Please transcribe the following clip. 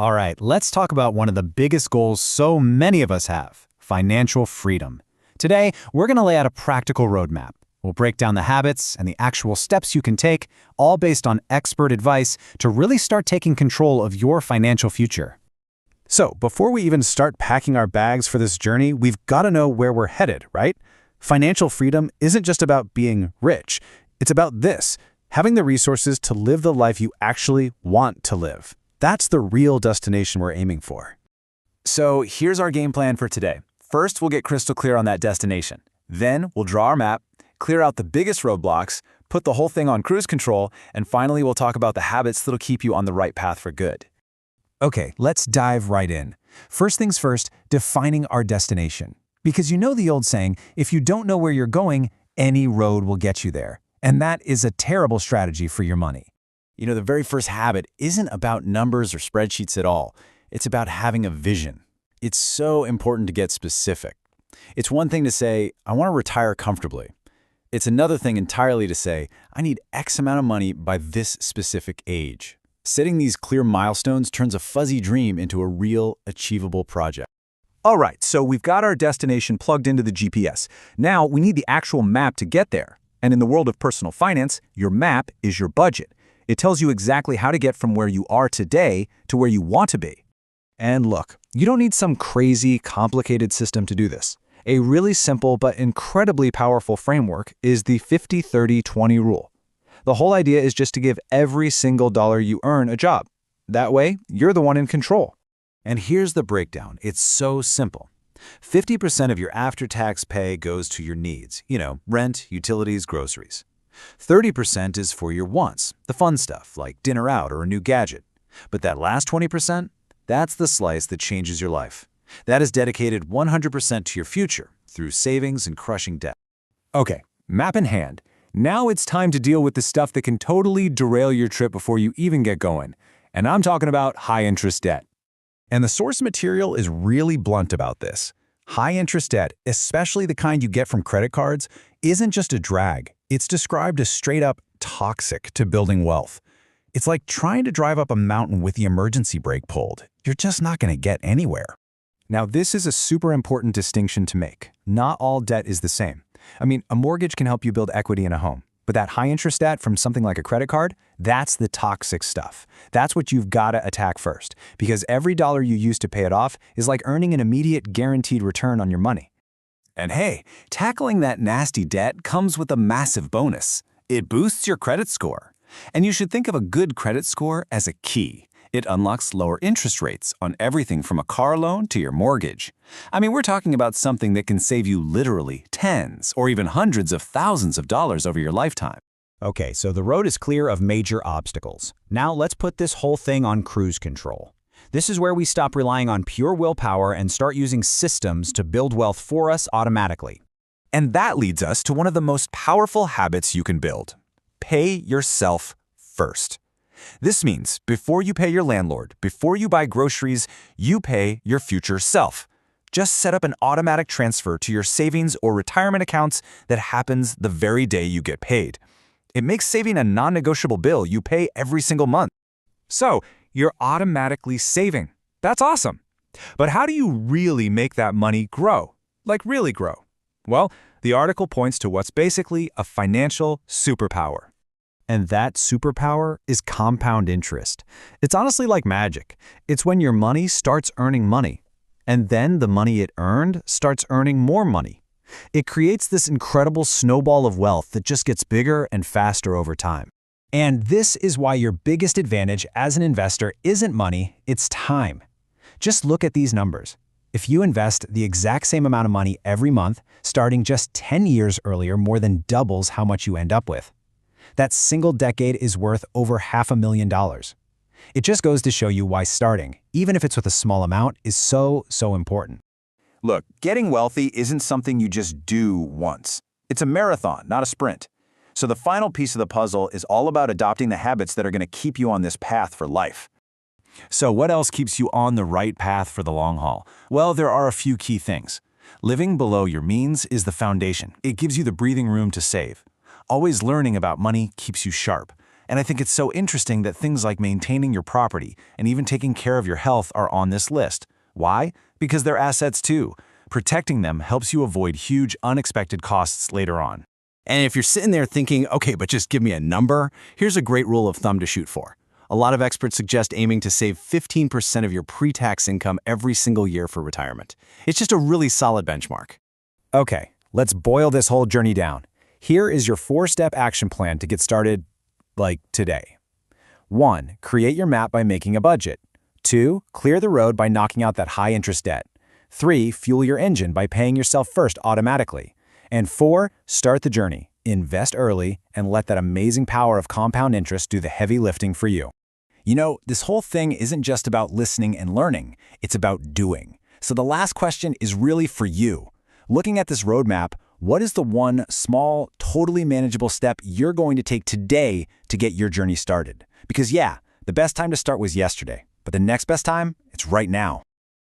All right, let's talk about one of the biggest goals so many of us have, financial freedom. Today, we're going to lay out a practical roadmap. We'll break down the habits and the actual steps you can take, all based on expert advice to really start taking control of your financial future. So, before we even start packing our bags for this journey, we've got to know where we're headed, right? Financial freedom isn't just about being rich. It's about this, having the resources to live the life you actually want to live. That's the real destination we're aiming for. So here's our game plan for today. First, we'll get crystal clear on that destination. Then we'll draw our map, clear out the biggest roadblocks, put the whole thing on cruise control, and finally we'll talk about the habits that'll keep you on the right path for good. Okay, let's dive right in. First things first, defining our destination. Because you know the old saying, if you don't know where you're going, any road will get you there. And that is a terrible strategy for your money. You know, the very first habit isn't about numbers or spreadsheets at all. It's about having a vision. It's so important to get specific. It's one thing to say, I want to retire comfortably. It's another thing entirely to say, I need X amount of money by this specific age. Setting these clear milestones turns a fuzzy dream into a real, achievable project. All right, so we've got our destination plugged into the GPS. Now we need the actual map to get there. And in the world of personal finance, your map is your budget. It tells you exactly how to get from where you are today to where you want to be. And look, you don't need some crazy, complicated system to do this. A really simple but incredibly powerful framework is the 50-30-20 rule. The whole idea is just to give every single dollar you earn a job. That way, you're the one in control. And here's the breakdown. It's so simple. 50% of your after-tax pay goes to your needs, rent, utilities, groceries. 30% is for your wants, the fun stuff like dinner out or a new gadget. But that last 20%, that's the slice that changes your life. That is dedicated 100% to your future through savings and crushing debt. Okay, map in hand. Now it's time to deal with the stuff that can totally derail your trip before you even get going. And I'm talking about high-interest debt. And the source material is really blunt about this. High-interest debt, especially the kind you get from credit cards, isn't just a drag. It's described as straight-up toxic to building wealth. It's like trying to drive up a mountain with the emergency brake pulled. You're just not going to get anywhere. Now, this is a super important distinction to make. Not all debt is the same. I mean, a mortgage can help you build equity in a home. But that high-interest debt from something like a credit card, that's the toxic stuff. That's what you've got to attack first, because every dollar you use to pay it off is like earning an immediate guaranteed return on your money. And hey, tackling that nasty debt comes with a massive bonus. It boosts your credit score. And you should think of a good credit score as a key. It unlocks lower interest rates on everything from a car loan to your mortgage. I mean, we're talking about something that can save you literally tens or even hundreds of thousands of dollars over your lifetime. Okay, so the road is clear of major obstacles. Now let's put this whole thing on cruise control. This is where we stop relying on pure willpower and start using systems to build wealth for us automatically. And that leads us to one of the most powerful habits you can build. Pay yourself first. This means before you pay your landlord, before you buy groceries, you pay your future self. Just set up an automatic transfer to your savings or retirement accounts that happens the very day you get paid. It makes saving a non-negotiable bill you pay every single month. So, you're automatically saving. That's awesome. But how do you really make that money grow? Like really grow? Well, the article points to what's basically a financial superpower. And that superpower is compound interest. It's honestly like magic. It's when your money starts earning money. And then the money it earned starts earning more money. It creates this incredible snowball of wealth that just gets bigger and faster over time. And this is why your biggest advantage as an investor isn't money, it's time. Just look at these numbers. If you invest the exact same amount of money every month, starting just 10 years earlier more than doubles how much you end up with. That single decade is worth over $500,000. It just goes to show you why starting, even if it's with a small amount, is so important. Look, getting wealthy isn't something you just do once. It's a marathon, not a sprint. So the final piece of the puzzle is all about adopting the habits that are going to keep you on this path for life. So what else keeps you on the right path for the long haul? Well, there are a few key things. Living below your means is the foundation. It gives you the breathing room to save. Always learning about money keeps you sharp. And I think it's so interesting that things like maintaining your property and even taking care of your health are on this list. Why? Because they're assets too. Protecting them helps you avoid huge, unexpected costs later on. And if you're sitting there thinking, okay, but just give me a number, here's a great rule of thumb to shoot for. A lot of experts suggest aiming to save 15% of your pre-tax income every single year for retirement. It's just a really solid benchmark. Okay, let's boil this whole journey down. Here is your 4-step action plan to get started, like today. 1. Create your map by making a budget. 2. Clear the road by knocking out that high-interest debt. 3. Fuel your engine by paying yourself first automatically. And 4. Start the journey. Invest early and let that amazing power of compound interest do the heavy lifting for you. You know, this whole thing isn't just about listening and learning, it's about doing. So the last question is really for you. Looking at this roadmap, what is the one small, totally manageable step you're going to take today to get your journey started? Because yeah, the best time to start was yesterday, but the next best time, it's right now.